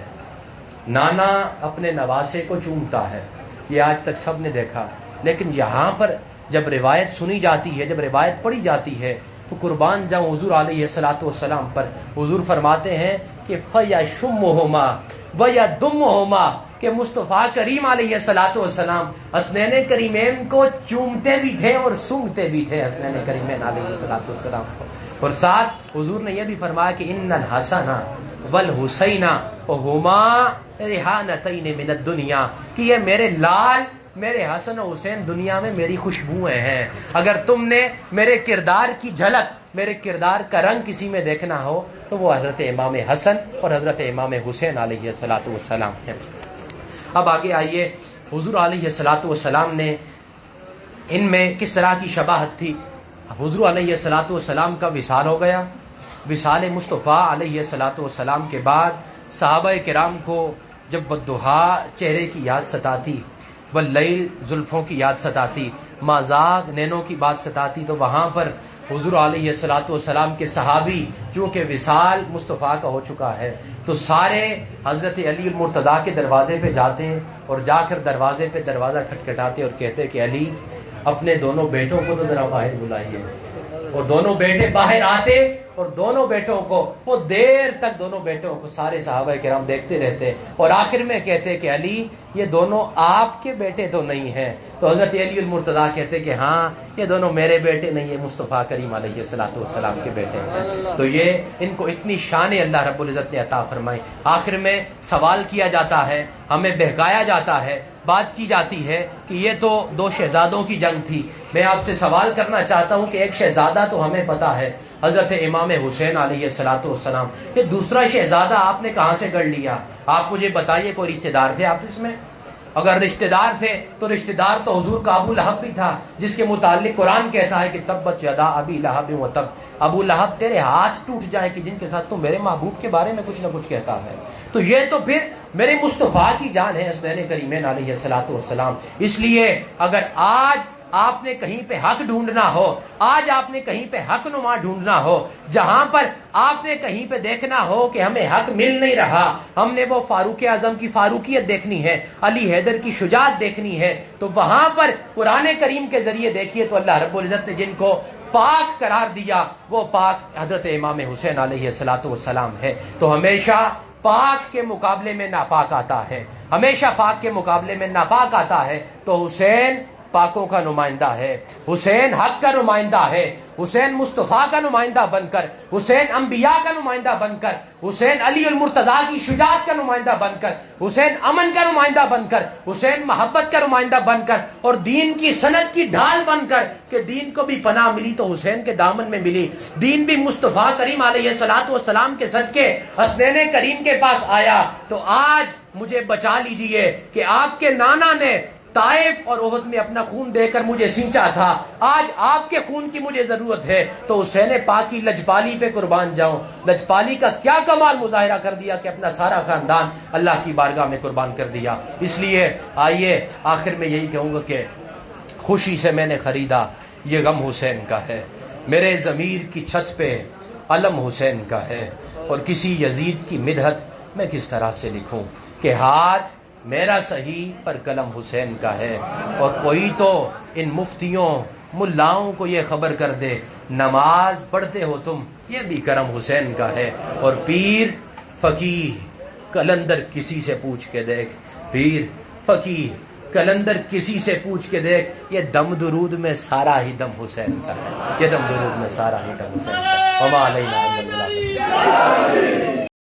نانا اپنے نواسے کو چومتا ہے، یہ آج تک سب نے دیکھا. لیکن یہاں پر جب روایت سنی جاتی ہے، جب روایت پڑھی جاتی ہے تو قربان جاؤں حضور علیہ الصلوۃ والسلام پر. حضور فرماتے ہیں کہ فَيَشُمُّهُمَا وَيَدُمُّهُمَا، کہ مصطفیٰ کریم علیہ الصلوۃ والسلام حسنین کریمین کو چومتے بھی تھے اور سونگھتے بھی تھے حسنین کریمین علیہ الصلوۃ والسلام کو. اور ساتھ حضور نے یہ بھی فرمایا کہ ان الحسن والحسین وہما ریحانتین من الدنیا، کہ یہ میرے لال میرے حسن و حسین دنیا میں میری خوشبوئیں ہیں. اگر تم نے میرے کردار کی جھلک، میرے کردار کا رنگ کسی میں دیکھنا ہو تو وہ حضرت امام حسن اور حضرت امام حسین علیہ الصلوۃ والسلام ہیں. اب آگے آئیے، حضور علیہ الصلوۃ والسلام نے ان میں کس طرح کی شباہت تھی. حضور علیہ الصلوۃ والسلام کا وصال ہو گیا. وصال مصطفیٰ علیہ الصلوۃ والسلام کے بعد صحابہ کرام کو جب والضحیٰ چہرے کی یاد ستاتی، واللیل زلفوں کی یاد ستاتی، مازاغ نینوں کی بات ستاتی، تو وہاں پر حضور علیہ الصلوۃ والسلام کے صحابی، کیونکہ وصال مصطفیٰ کا ہو چکا ہے، تو سارے حضرت علی المرتضیٰ کے دروازے پہ جاتے ہیں اور جا کر دروازے پہ دروازہ کھٹکھٹاتے اور کہتے کہ علی اپنے دونوں بیٹوں کو تو ذرا باہر بلائیے. اور دونوں بیٹے باہر آتے اور دونوں بیٹوں کو، وہ دیر تک دونوں بیٹوں کو سارے صحابہ کرام دیکھتے رہتے اور آخر میں کہتے کہ علی یہ دونوں آپ کے بیٹے تو نہیں ہیں. تو حضرت علی المرتضیٰ کہتے کہ ہاں یہ دونوں میرے بیٹے نہیں ہیں، مصطفیٰ کریم علیہ الصلوۃ والسلام کے بیٹے ہیں. تو یہ ان کو اتنی شان اللہ رب العزت نے عطا فرمائی. آخر میں سوال کیا جاتا ہے، ہمیں بہکایا جاتا ہے، بات کی جاتی ہے کہ یہ تو دو شہزادوں کی جنگ تھی. میں آپ سے سوال کرنا چاہتا ہوں کہ ایک شہزادہ تو ہمیں پتا ہے، حضرت امام حسین علیہ الصلوۃ والسلام، کہ دوسرا شہزادہ آپ نے کہاں سے گڑ لیا؟ آپ مجھے بتائیے، کوئی رشتہ دار تھے آپ اس میں؟ اگر رشتہ دار تھے تو رشتہ دار تو حضور کا ابو لہب بھی تھا، جس کے متعلق قرآن کہتا ہے کہ تبت یدا ابی لہب و تب، ابو لہب تیرے ہاتھ ٹوٹ جائے کہ جن کے ساتھ تو میرے محبوب کے بارے میں کچھ نہ کچھ کہتا ہے. تو یہ تو پھر میرے مصطفیٰ کی جان ہے حسنین کریمین علیہ الصلوۃ والسلام. اس لیے اگر آج آپ نے کہیں پہ حق ڈھونڈنا ہو، آج آپ نے کہیں پہ حق نما ڈھونڈنا ہو، جہاں پر آپ نے کہیں پہ دیکھنا ہو کہ ہمیں حق مل نہیں رہا، ہم نے وہ فاروق اعظم کی فاروقیت دیکھنی ہے، علی حیدر کی شجاعت دیکھنی ہے، تو وہاں پر قرآن کریم کے ذریعے دیکھیے تو اللہ رب العزت نے جن کو پاک قرار دیا وہ پاک حضرت امام حسین علیہ الصلوۃ والسلام ہے. تو ہمیشہ پاک کے مقابلے میں ناپاک آتا ہے، ہمیشہ پاک کے مقابلے میں ناپاک آتا ہے. تو حسین پاکوں کا نمائندہ ہے، حسین حق کا نمائندہ ہے، حسین مصطفیٰ کا نمائندہ بن کر، حسین انبیاء کا نمائندہ بن کر، حسین علی المرتضیٰ کی شجاعت کا نمائندہ بن کر، حسین امن کا نمائندہ بن کر، حسین محبت کا نمائندہ بن کر، اور دین کی سند کی ڈھال بن کر، کہ دین کو بھی پناہ ملی تو حسین کے دامن میں ملی، دین بھی مصطفیٰ کریم علیہ الصلوۃ والسلام کے صدقے حسنین کریم کے پاس آیا. تو آج مجھے بچا لیجئے کہ آپ کے نانا نے طائف اور احد میں اپنا خون دے کر مجھے سینچا تھا، آج آپ کے خون کی مجھے ضرورت ہے. تو حسین پاک کی لجپالی پہ قربان جاؤں. لجپالی کا کیا کمال مظاہرہ کر دیا کہ اپنا سارا خاندان اللہ کی بارگاہ میں قربان کر دیا. اس لیے آئیے آخر میں یہی کہوں گا کہ خوشی سے میں نے خریدا یہ غم حسین کا ہے، میرے ضمیر کی چھت پہ علم حسین کا ہے، اور کسی یزید کی مدحت میں کس طرح سے لکھوں کہ ہاتھ میرا صحیح پر قلم حسین کا ہے. اور کوئی تو ان مفتیوں ملاؤں کو یہ خبر کر دے نماز پڑھتے ہو تم، یہ بھی کرم حسین کا ہے. اور پیر فقیہ کلندر کسی سے پوچھ کے دیکھ، پیر فقیہ کلندر کسی سے پوچھ کے دیکھ، یہ دم درود میں سارا ہی دم حسین کا ہے، یہ دم درود میں سارا ہی دم حسین کا ہے. وما علینا الا البلاغ.